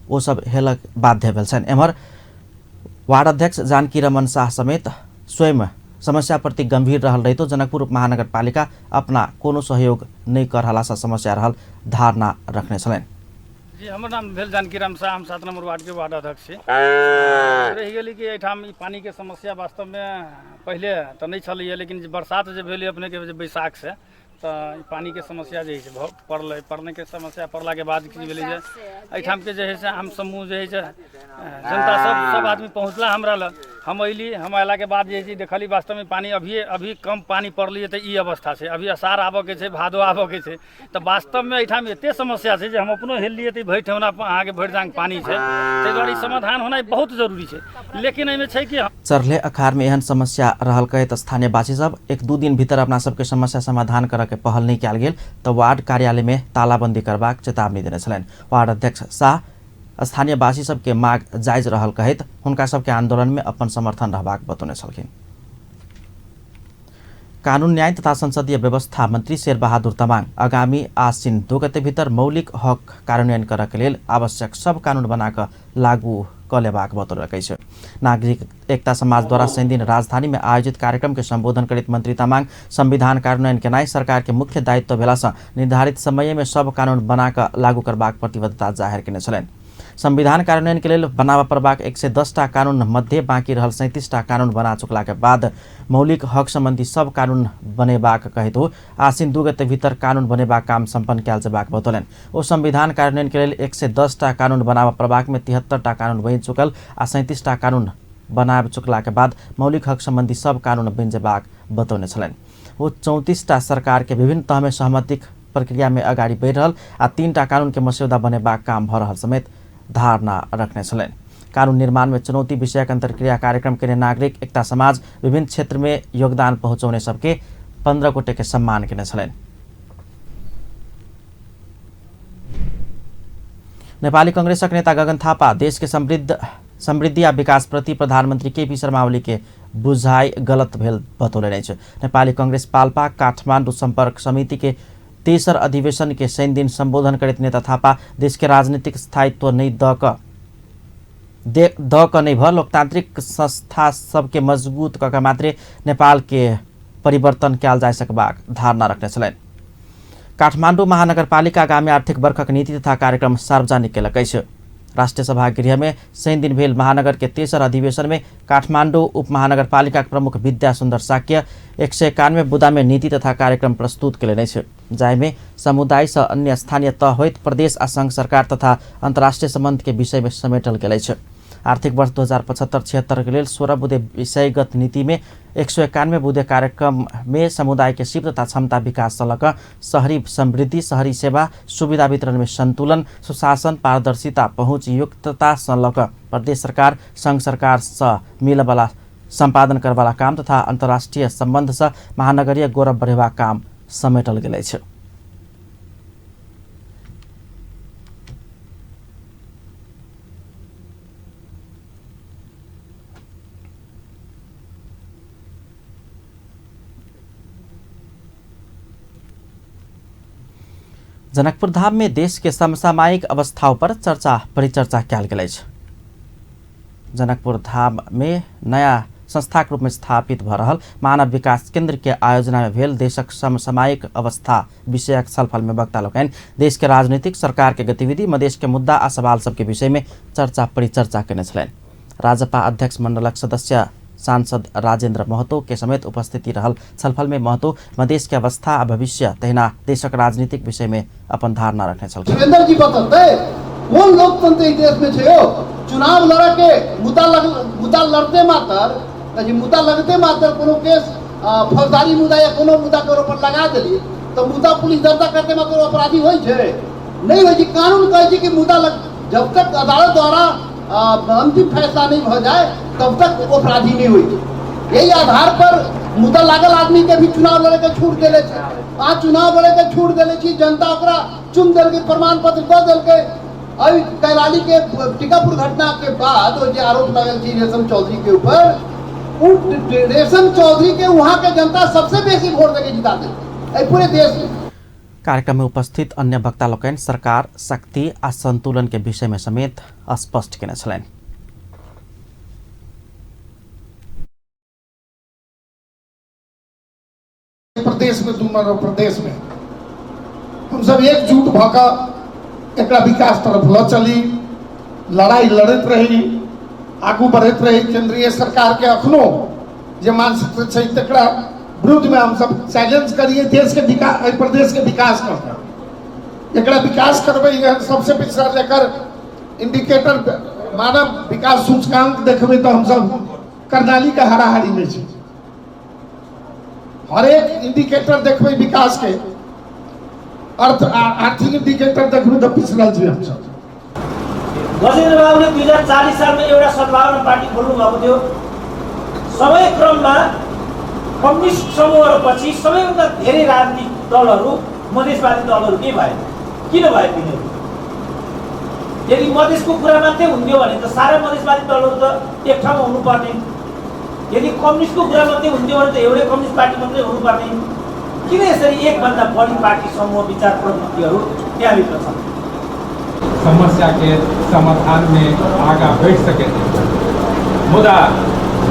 वो सब हेलक बाध्य भेल छन्। एम्हर वार्ड अध्यक्ष जानकी रमन शाह समेत स्वयं समस्या प्रति गंभीर रहल रहितो जनकपुर महानगरपालिका अपना कोनो सहयोग नहीं कर रहला से समस्या रहल धारणा रखने छलैन। जी हमर नाम भेल जानकी राम शाह हम 7 नंबर वार्ड के वार्ड अध्यक्ष छी। रहि गेली कि एठाम ई पानी के समस्या वास्तव में पहले तो नहीं छलैए लेकिन बरसात जे भेलै अपने के बैसाख से तो पानी के समस्या जे है पड़ने के समस्या पड़ला के बाद की भेलै जे एठाम के जे है से हम समूह जे है से जनता सब आदमी पहुँचला हमरा लग हम अली हम अला के बाद जे देखली वास्तव में पानी अभी कम पानी पड़लिए तो ई अवस्था से अभी अषाढ़ आबऽ के भादो आबऽ के तो वास्तव में एठाम एते समस्या है हम अपनो हेलिए तो भरि ठेहुना अहाँ के भरि जांग पानी है ताहि दुआरे समाधान होना बहुत जरूरी है। लेकिन एहिमे छै कि चरले अखाड़ में एहन समस्या रहल कहे तो स्थानीय बासी सब 1-2 दिन भीतर अपना सबके समस्या समाधान करे के पहल नहीं कयल गेल तो वार्ड कार्यालय में तालाबंदी करबाक चेतावनी देने छलैन। वार्ड अध्यक्ष शाह स्थानीय बासी सबके माग जायज रहल कहैत हुनका सबके आंदोलन में अपन समर्थन रहबाक बतौने छलखिन। कानून न्याय तथा संसदीय व्यवस्था मंत्री शेरबहादुर तमाङ आगामी आश्विन 2 गते भीतर मौलिक हक कार्यान्वयन करके लेल आवश्यक सब कानून बनाकर लागू कलेबाक बतौलकै छ। नागरिक एकता समाजद्वारा शनि दिन राजधानी में आयोजित कार्यक्रम के संबोधन करित मंत्री तामाङ संविधान कार्यान्वयन केनाई सरकार के मुख्य दायित्व भेलासँ निर्धारित समय में सब कानून बनाकर लागू करबाक प्रतिबद्धता जाहिर केने छलनि। संविधान कार्यान्वयन के लिए बनावा परबाक 110टा कानून मध्ये बाँकी रहल 37टा कानून बना चुकला के बाद मौलिक हक संबंधी सब कानून बनेबाक कहितो आसिन 2 गते भीतर कानून बनेबाक काम सम्पन्न कयल जेबाक बतौलनि। ओ संविधान कार्यान्वयन के लिए 110टा कानून बनावा परबाक में 73टा कानून बनि चुकल आ 37टा कानून बना चुकला के बाद मौलिक हक संबंधी सब कानून बनि जेबाक बतौने छलनि। वो 34टा सरकार के विभिन्न तह में सहमति प्रक्रिया में अगाडि बढ़ि रहल आ 3टा कानून के मस्यौदा बनेबाक काम भ रहल समेत धारणा रखने छलनि। कानून निर्माण में चुनौती विषयक अंतर्क्रिया कार्यक्रम के नागरिक एकता समाज विभिन्न क्षेत्र में योगदान पहुंचाउने सबके 15 गोटे के सम्मान केने छलनि। नेपाली कांग्रेसक नेता गगन थापा देश के समृद्धि आ विकास प्रति प्रधानमंत्री केपी शर्मा ओली के बुझाइ गलत भेल बतौले छ। नेपाली कांग्रेस पाल्पा काठमाडौँ संपर्क समिति के 23 अधिवेशन के शनि दिन संबोधन करित नेता थापा देश के राजनीतिक स्थायित्व नहीं द क नहीं भ लोकतांत्रिक संस्था सबके मजबूत क मात्रे नेपाल के परिवर्तन कयल जा सकबाक धारणा रखने छलनि। काठमाडौँ महानगरपालिका आगामी आर्थिक वर्षक नीति तथा कार्यक्रम सार्वजनिक केलकै छ। राष्ट्रिय सभा गृह में शनि दिन भेल महानगर के 23 अधिवेशन में काठमाडौँ उपमहानगरपालिका प्रमुख विद्या सुन्दर साक्य 191 बुदा में नीति तथा कार्यक्रम प्रस्तुत केले छ। जाहिमे समुदाय स अन्य स्थानीय तह होइत प्रदेश आ संघ सरकार तथा अंतर्राष्ट्रीय संबंध के विषय में समेटल गेल छ। आर्थिक वर्ष 2075-76 के लिए 16 बुधे विषयगत नीति में 191 बुधे कार्यक्रम में समुदाय के सिप तथा क्षमता विकास सलक शहरी समृद्धि, शहरी सेवा, सुविधा वितरण में संतुलन, सुशासन, पारदर्शिता, पहुँच युक्तता सलक प्रदेश सरकार, संघ सरकार स मिलवाला संपादन करवाला काम तथा अंतर्राष्ट्रीय संबंध स महानगरीय गौरव बढ़ेवा काम समेटल गेल छ। जनकपुर धाम में देश के समसामयिक अवस्थाओं पर परिचर्चा कयल गेल छ। जनकपुर धाम में नया संस्था के रूप में स्थापित भ रहल मानव विकास केंद्र के आयोजना में भेल देशक समसामयिक अवस्था विषयक छलफल में वक्ता लोकनि देश के राजनीतिक, सरकार के गतिविधि, मधेश के मुद्दा आ सवाल सबके विषय में परिचर्चा केने छलनि। राजपा अध्यक्ष मंडलक सदस्य सांसद राजेंद्र महतो के समेत उपस्थिति रहल छलफल में महतो मधेश के अवस्था आ भविष्य तहिना देशक राजनीतिक विषय में अपन धारणा रखने छलखिन। सुरेंद्र जी बताते कौन लोकतंत्र इस देश में छे चुनाव लड़ा के मुद्दा लड़ते मात्र मुद्दा लगते मात्र कोनो केस फौजदारी मुद्दा या कोनो मुद्दा के ऊपर लगा देली तो मुद्दा पुलिस दर्ज करते मात्र अपराधी होई छे नहीं होई। कानून कहे कि मुद्दा जब तक अदालत द्वारा अंतिम फैसला नहीं हो जाए तब तक अपराधी नहीं हुई। यही आधार पर मुद्दा लागल आदमी के भी चुनाव लड़े के छूट दिले छे। आज चुनाव लड़े के छूट दिले छी, जनता ओकरा चुन दिल के प्रमाण पत्र दे दिल के। अभी कैलाली के टीकापुर घटना के बाद जो आरोप लगल छी रेशम चौधरी के ऊपर, रेशम चौधरी के वहाँ के जनता सबसे बेसी वोट देके जिता दे पूरे देश में। कार्यक्रम में उपस्थित अन्य वक्ता लोकनि सरकार शक्ति आ संतुलन के विषय में समेत स्पष्ट केने छलनि। प्रदेश में दूसरा प्रदेश में हम सब एकजुट भकर एकरा विकास तरफ ल चली, लड़ाई लड़त रही, आगू बढ़त रही। केंद्रीय सरकार के अखनो जे मानसिकता छै तकरा विरुद्ध में हम सब चैलेंज करिए। देश के विकास, प्रदेश के विकास करते एकरा विकास करबे। सबसे पिछड़ा लेकर इंडिकेटर मानव विकास सूचकांक देखबे तो हम सब कर्णाली का हाराहारी में छी। हर एक इंडिकेटर देखबे विकास के आर्थिक इंडिकेटर देखबे तो पिछड़ल छी हम सब। गजेन्द्र बाबुले 2040 सालमा एउटा सद्भावना पार्टी खोल्नु भएको थियो। समय क्रममा कम्युनिस्ट समूहपछि सबैभन्दा धेरै राजनीतिक दलहरू मधेसवादी दलहरू के भए, किन भए तिनीहरू? यदि मधेसको कुरा मात्रै हुन्थ्यो भने त सारा मधेसवादी दलहरू त एक ठाउँमा हुनुपर्ने। यदि कम्युनिस्टको कुरा मात्रै हुन्थ्यो भने त एउटै कम्युनिस्ट पार्टी मात्रै हुनुपर्ने। किन यसरी एकभन्दा बढी पार्टी समूह विचार प्रवृत्तिहरू त्यहाँभित्र छन्? समस्या के समाधान में आगा बढ़ सके मुदा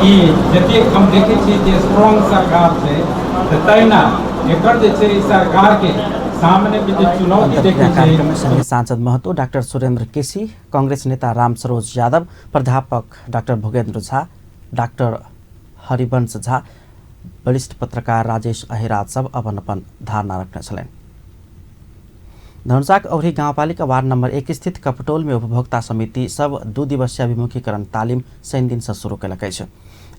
ई जतेक हम देखे छी जे स्ट्रॉन्ग सरकार छै तहिना एकर जे छै सरकार के सामने भी जो चुनौती देखे कार्यक्रम में संघीय सांसद महतो, डाक्टर सुरेंद्र केसी, कांग्रेस नेता राम सरोज यादव, प्राध्यापक डाक्टर भोगेन्द्र झा, डाक्टर हरिवंश झा, वरिष्ठ पत्रकार राजेश अहिराज सब अपन अपन धारणा रखने छलें। धनुषाक औरी गाउँपालिका वार्ड नंबर 1 स्थित कपटोल में उपभोक्ता समिति सब 2 दिवसीय विमुखीकरण तालिम शनि दिन से शुरू कयलकै छ।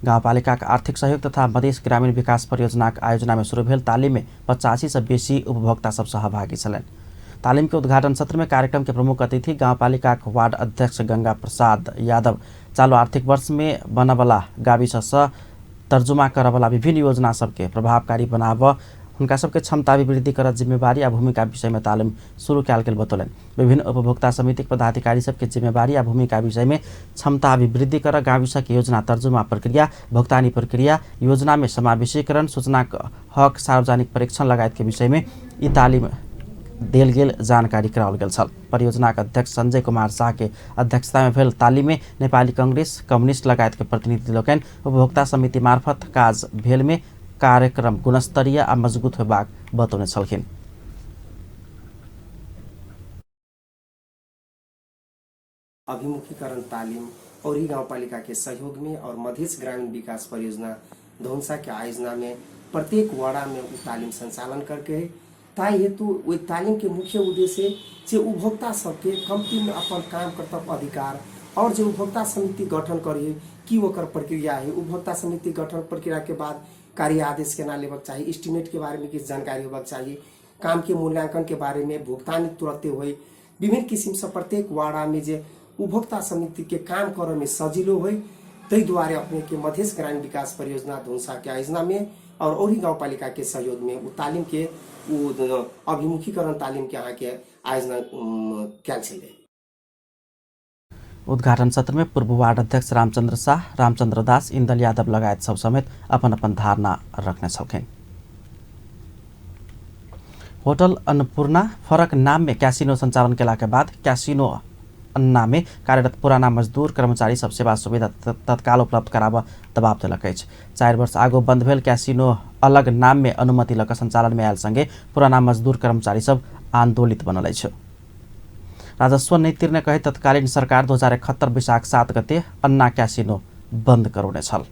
गाउँपालिका आर्थिक सहयोग तथा मधेस ग्रामीण विकास परियोजना आयोजना में शुरू भेल तालिम में 85 से बेसी उपभोक्ता सब सहभागी छलनि। तालिम के उद्घाटन सत्र में कार्यक्रम के प्रमुख अतिथि गाउँपालिका वार्ड अध्यक्ष गंगा प्रसाद यादव चालू आर्थिक वर्ष में बनवाला गाविस तर्जुमा करवाला विभिन्न योजना सबके प्रभावकारी बनाव उनका सबके क्षमता अभिवृद्धि कर जिम्मेवारी आ भूमिका विषय में तालिम शुरू कयल गेल बतौलन। विभिन्न उपभोक्ता समिति पदाधिकारी सबके जिम्मेवारी आ भूमिका विषय में क्षमता अभिवृद्धि कर गाविस के योजना तर्जुमा प्रक्रिया, भुगतानी प्रक्रिया, योजना में समावेशीकरण, सूचना हक, सार्वजनिक परीक्षण लगायत के विषय में ई तालिम देल गेल जानकारी कराओल गेल छल। परियोजना के अध्यक्ष संजय कुमार शाह के अध्यक्षता में भेल तालिम में नेपाली कांग्रेस, कम्युनिस्ट लगायत के प्रतिनिधि लोकनि उपभोक्ता समिति मार्फत काज भेल में कार्यक्रम गुणस्तरीय आ मजबूत होबाक बतौने छलखिन। अभिमुखीकरण तालिम और ही गाउँपालिका के सहयोग में और मधेस ग्रामीण विकास परियोजना धनुषा के आयोजना में प्रत्येक वाड़ा में तालिम संचालन करके ताई हेतु वही तालिम के मुख्य उद्देश्य से उपभोक्ता सबके कम्ती में अपन काम कर्तव्य अधिकार और जो उपभोक्ता समिति गठन करिए कि ओकर प्रक्रिया है, उपभोक्ता समिति गठन प्रक्रिया के बाद कार्य आदेश केना लेबक चाहिए, एस्टिमेट के बारे में किस जानकारी होबक चाहिए, काम के मूल्यांकन के बारे में, भुगतान तुरंते होई, विभिन्न किसिम से प्रत्येक वाड़ा में जे उपभोक्ता समिति के काम करे में सजिलो होई तै द्वारा अपने के मधेस ग्रामीण विकास परियोजना धनुषा के आयोजना में और औरी गाउँपालिका के सहयोग में उ तालिम के अभिमुखीकरण तालिम के यहाँ के आयोजना कैल छलै। उद्घाटन सत्र में पूर्व वार्ड अध्यक्ष रामचंद्र शाह, रामचंद्र दास, इंदल यादव लगायत सब समेत अपन अपन धारणा रखने छलखिन। होटल अन्नपूर्णा फरक नाम में कैसिनो संचालन केला के बाद कैसिनो अन्ना में कार्यरत पुराना मजदूर कर्मचारी सब सेवा सुविधा तत्काल उपलब्ध कराब दबाव देलक अछि। 4 वर्ष आगो बंद भेल कैसिनो अलग नाम में अनुमति लक संचालन में आयल संगे पुराना मजदूर कर्मचारी सब आंदोलित बनल अछि। राजस्व नहीं तिर्ने कहे तत्कालीन सरकार 2071 वैशाख 7 गते अन्ना कैसिनो बंद करौने छल।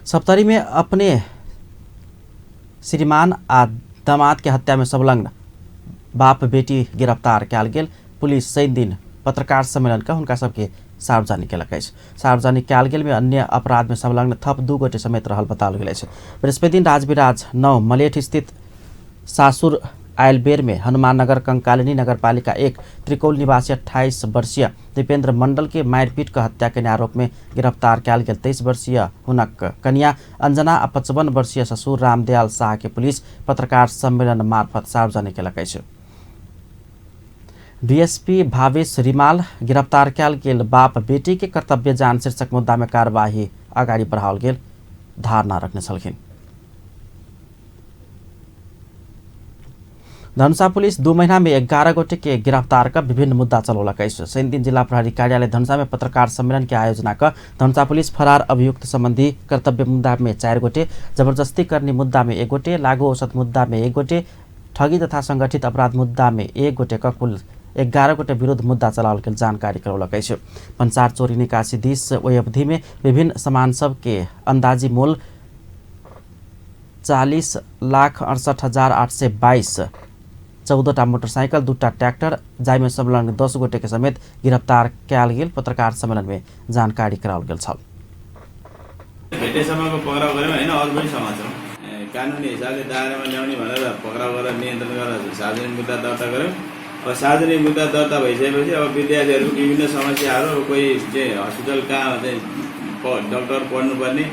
सप्तरी में अपने श्रीमान आ दामाद के हत्या में संलग्न बाप बेटी गिरफ्तार कयल गेल। पुलिस शनि दिन पत्रकार सम्मेलन का हुनका सबके सार्वजनिक केलक अछि। सार्वजनिक कयल गेल में अन्य अपराध में संलग्न थप 2 गोटे समेत रहल बताओल गेल अछि। बृहस्पति दिन राजविराज 9 मलेठ स्थित सासुर आयल बेर में हनुमान नगर कंकालिनी नगरपालिका 1 त्रिकोल निवासी 28 वर्षीय दीपेंद्र मंडल के मारपीट का हत्या के आरोप में गिरफ्तार कयल गेल 23 वर्षीय हुनक कन्या अंजना आ 55 वर्षीय ससुर रामदयाल शाह के पुलिस पत्रकार सम्मेलन मार्फत सार्वजनिक केलक अछि। डीएसपी भावेश रिमाल गिरफ्तार कयल गेल बाप बेटी के कर्तव्य जान शीर्षक मुद्दा में कार्यवाही अगाडि बढ़ाओल गेल धारणा रखने छलखिन। धनुषा पुलिस 2 महीना में 11 गोटे के गिरफ्तार कर विभिन्न मुद्दा चलौलक अछि। शनि दिन जिला प्रहरी कार्यालय धनुषा में पत्रकार सम्मेलन के आयोजना कर धनुषा पुलिस फरार अभियुक्त संबंधी कर्तव्य मुद्दा में 4 गोटे, जबरदस्ती करने मुद्दा में 1 गोटे, लागू औषध मुद्दा में 1 गोटे, ठगी तथा संगठित अपराध मुद्दा में 1 गोटे का कुल 11 गोटे विरुद्ध मुद्दा चलाओल गेल जानकारी करौलक अछि। पंचार चोरी निकासी दिस ओहि अवधि में विभिन्न सामान सब के अंदाजी मूल्य 40,68,822, 14टा मोटरसाइकिल, 2टा ट्रैक्टर जाय में संलग्न 10 गोटे के समेत गिरफ्तार कयल गेल पत्रकार सम्मेलन में जानकारी कराओल गेल छल। भेटेसम्मको पक्राउ गऱ्यौँ हैन, अरू पनि समाचार कानुनी हिसाबले दायरामा ल्याउने भनेर पक्राउ गरेर नियन्त्रण गरेर सार्वजनिक मुद्दा दर्ता गऱ्यौँ। अब सार्वजनिक मुद्दा दर्ता भइसकेपछि अब विद्यार्थीहरू विभिन्न समस्याहरू, कोही चाहिँ हस्पिटल कहाँ चाहिँ डाक्टर पढ्नुपर्ने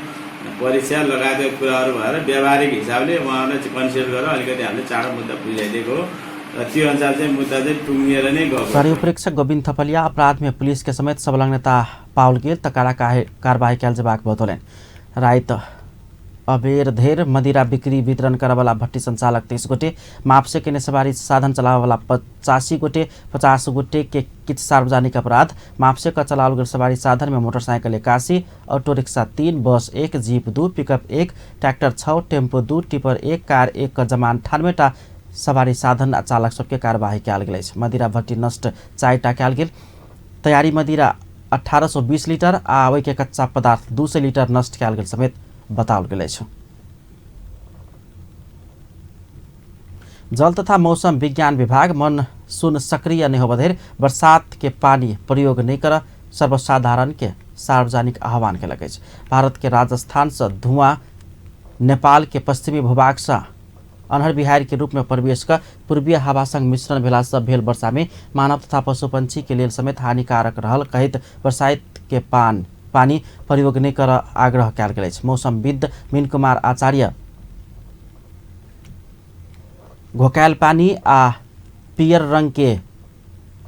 परीक्षा लगायतका कुराहरू भएर व्यावहारिक हिसाबले उहाँहरूलाई कन्सल्ट गरेर अलिकति हामीले चाँडो मुद्दा बुझाइदिएको हो। र त्यो अनुसार चाहिँ मुद्दा चाहिँ टुङ्गिएर नै गयो। प्रहरी उपरीक्षक गोविन्द थपलिया अपराध में पुलिस के समेत संलग्नता पाउल गेल त कड़ा कार्यवाही कैल जबाक बतौलन। राइत अबेर धेर मदिरा बिक्री वितरण करवाला भट्टी संचालक 30 गोटे, मापसे के सवारी साधन चलावाला 85 गोटे, 50 गोटे के किच सार्वजनिक अपराध, मापसे का चलावल गेल सवारी साधन में मोटरसाइकिल 81, ऑटो रिक्शा 3, बस 1, jeep 2, pickup 1, tractor 6, tempo 2, tipper 1, car 1 का जमा 98टा सवारी साधन आ चालक सबके कार्यवाही कैल गेल। मदिरा भट्टी नष्ट 4टा कैल गेल। तैयारी मदिरा 1820 लीटर आ ओइ के कच्चा पदार्थ 200 लीटर नष्ट कैल गेल समेत बताओल गेल। जल तथा मौसम विज्ञान विभाग मनसून सक्रिय नहीं होबधेर बरसात के पानी प्रयोग नहीं कर सर्वसाधारण के सार्वजनिक आह्वान के लगे। भारत के राजस्थान से धुआं नेपाल के पश्चिमी भूभाग से अनहर बिहार के रूप में प्रवेश कर पूर्वीय हवा संग मिश्रण भेला से भेल वर्षा में मानव तथा पशु पंछी के लिए समेत हानिकारक रहल कहित बरसात के पानी प्रयोग नहीं कर आग्रह कैल गेल। मौसमविद मीन कुमार आचार्य घोकायल पानी आ पियर रंग के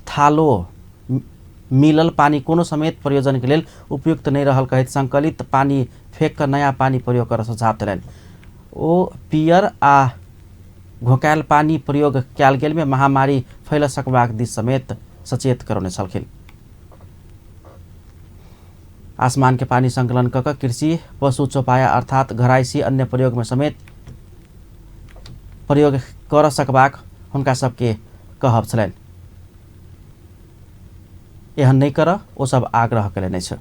थालो मिलल पानी कोनो समेत प्रयोजन के लिए उपयुक्त नहीं रहल कहित संकलित पानी फेंक कर नया पानी प्रयोग कर सुझाव दिलन। ओ पियर आ घोकायल पानी प्रयोग कैल गेल में महामारी फैल सकबाक दिस समेत सचेत करौने छलखिन। आसमान के पानी संकलन कर कृषि पशु चौपाया अर्थात घराइसी अन्य प्रयोग में समेत प्रयोग कर सकबाक हुनका सबके कहब छलैन। एहन नहीं कर ओ सब आग्रह कयलनि अछि।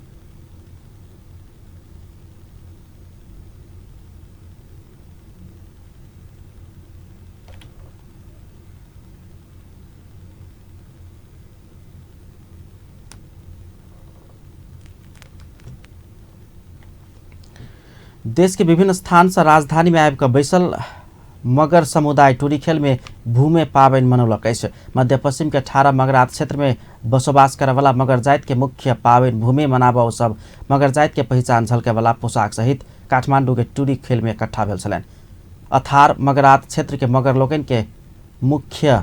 देश के विभिन्न स्थान से राजधानी में आबि बैसल मगर समुदाय टूरी खेल में भूमे पाबनि मनौलक अछि। मध्य पश्चिम के 18 मगरात क्षेत्र में बसोबास करे वाला मगर जाति के मुख्य पाबनि भूमे मनाबो सब मगर जाति के पहचान झलके वाला पोशाक सहित काठमांडू के टूरी खेल में इकट्ठा भेल छलनि। अथार मगरात क्षेत्र के मगर लोकन के मुख्य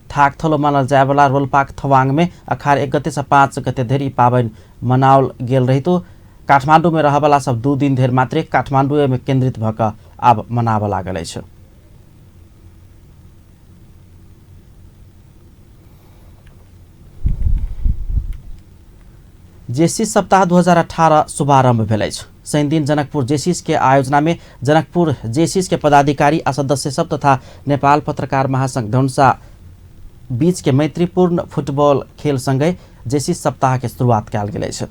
थाकथलो मानल जाय वाला रोल्पाक थवांग में अखार 1 गते से 5 गते धरि पाबनि मनाओल गेल रहितो काठमांडू में रहवाला सब 2 दिन धरि मात्रै काठमांडू में केंद्रित भऽ कऽ आब मनाबऽ लागल अछि। जेसीस सप्ताह 2018 शुभारंभ भेल अछि। शनि दिन जनकपुर जेसीस के आयोजना में जनकपुर जेसीस के पदाधिकारी आ सदस्य सब तथा नेपाल पत्रकार महासंघ धनुषा बीच के मैत्रीपूर्ण फुटबॉल खेल संगे जेसीस सप्ताह के शुरुआत कयल गेल अछि।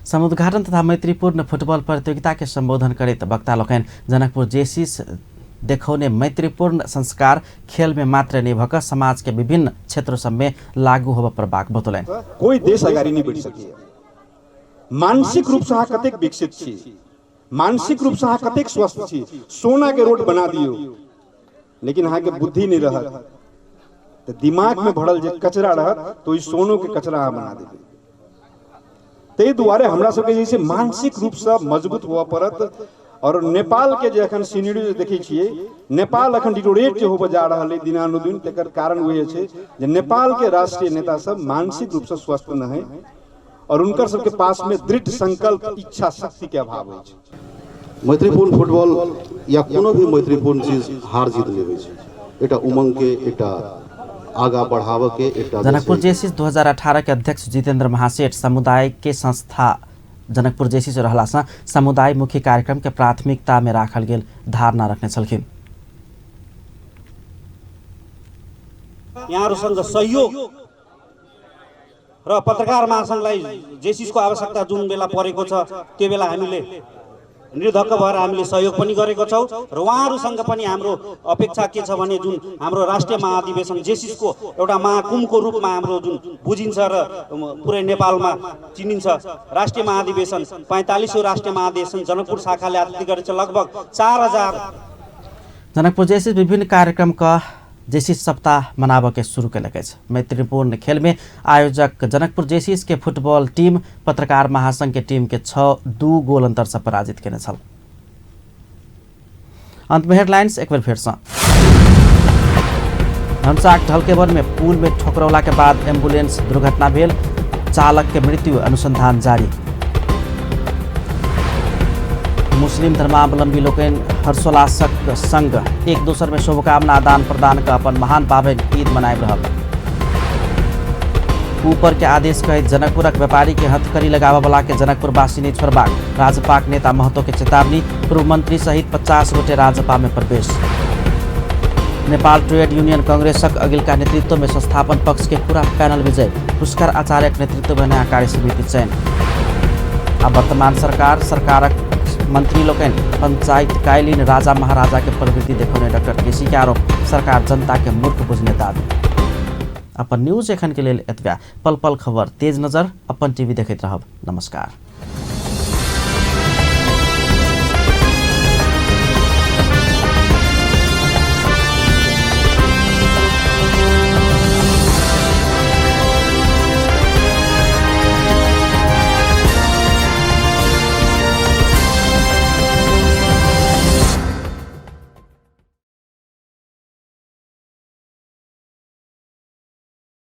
समुद्घाटन तथा मैत्रीपूर्ण फुटबॉल प्रतियोगिता के संबोधन करैत वक्ता लोकनि जनकपुर जेसीस देखौने मैत्रीपूर्ण संस्कार खेल में मात्र नहीं भऽ कऽ समाज के विभिन्न क्षेत्रों सब में लागू होबऽ पर बात बतौलनि। कोई देश अगाडि नहीं बढ़ सके। मानसिक रूप से कतेक विकसित छी, मानसिक रूप से कतेक स्वस्थ छी। सोना के रोड बना दियो लेकिन अहाँ के बुद्धि नहीं रहत तो दिमाग में भरल जे कचरा रहत तो इस सोनो के कचरा अहाँ बना देबै। ते दुआरे हमरा सबके जैसे मानसिक रूप से मजबूत हुआ पड़त। और नेपाल के जे अखन सीनरी देखै छियै, नेपाल अखन डिटोरेट जे होबऽ जा रहल है दिनानुदिन, तेकर कारण वही छै जे नेपाल के राष्ट्रीय नेता सब मानसिक रूप से स्वस्थ न है और उनकर सबके पास में दृढ़ संकल्प इच्छा शक्ति के अभाव है। मैत्रीपूर्ण फुटबॉल या कोनो भी मैत्रीपूर्ण चीज हार जीत ले होइ छै। एटा उमंग के एटा आगा बढ़ावा के एटा। जनकपुर जेसीस 2018 के अध्यक्ष जितेंद्र महासेठ समुदाय के संस्था जनकपुर जेसीस रहला से समुदाय मुखी कार्यक्रम के प्राथमिकता में राखल गेल धारणा रखने छलखिन। यहाँहरुसँग सहयोग र पत्रकार महासंघलाई जेसीसको आवश्यकता जुन बेला परेको छ त्यो बेला हामीले निर्धक्क भएर हामीले सहयोग पनि गरेको छौँ र उहाँहरूसँग पनि हाम्रो अपेक्षा के छ भने जुन हाम्रो राष्ट्रिय महाधिवेशन जेसिसको एउटा महाकुम्भको रूपमा हाम्रो जुन बुझिन्छ र पुरै नेपालमा चिनिन्छ राष्ट्रिय महाधिवेशन 45औं राष्ट्रिय महाधिवेशन जनकपुर शाखाले आयोजित गरेको छ। लगभग 4000 जनकपुर जेसिस विभिन्न कार्यक्रम का जेसिस सप्ताह मनाव के शुरू कैलक। मैत्रीपूर्ण खेल में आयोजक जनकपुर जेसिस के फुटबॉल टीम पत्रकार महासंघ के टीम के 6-2 गोल अंतर से पराजित केने छल। अंत में हेडलाइंस एक बार फिर से। धनसाक ढलकेवन में पुल में ठोकरौला के बाद एम्बुलेंस दुर्घटना भेल, चालक के मृत्यु अनुसंधान जारी। मुस्लिम धर्मावलंबी लोकन हर्षोल्लासक संग एक दूसर में शुभकामना आदान प्रदान का अपन महान पावन ईद मनाए रहल। ऊपर के आदेश कहित जनकपुरक व्यापारी के हथकड़ी लगावा वाला के जनकपुर वासी ने छोड़बाक, राजपाक नेता महतो के चेतावनी। पूर्व मंत्री सहित 50 गोटे राजपा में प्रवेश। नेपाल ट्रेड यूनियन कांग्रेसक अगिल का नेतृत्व में संस्थापन पक्ष के पूरा पैनल विजय, पुष्कर आचार्य नेतृत्व में नया कार्य समिति चयन। अब वर्तमान सरकारक मंत्री लोकन पंचायत कायलिन राजा महाराजा के प्रवृत्ति देखाउने डॉक्टर केसी के आरोप, सरकार जनता के मूर्ख बुझने दाबी। अपन न्यूज एखन के लेल एतबा। पल पल खबर तेज नजर अपन टीवी देखैत रहब। नमस्कार।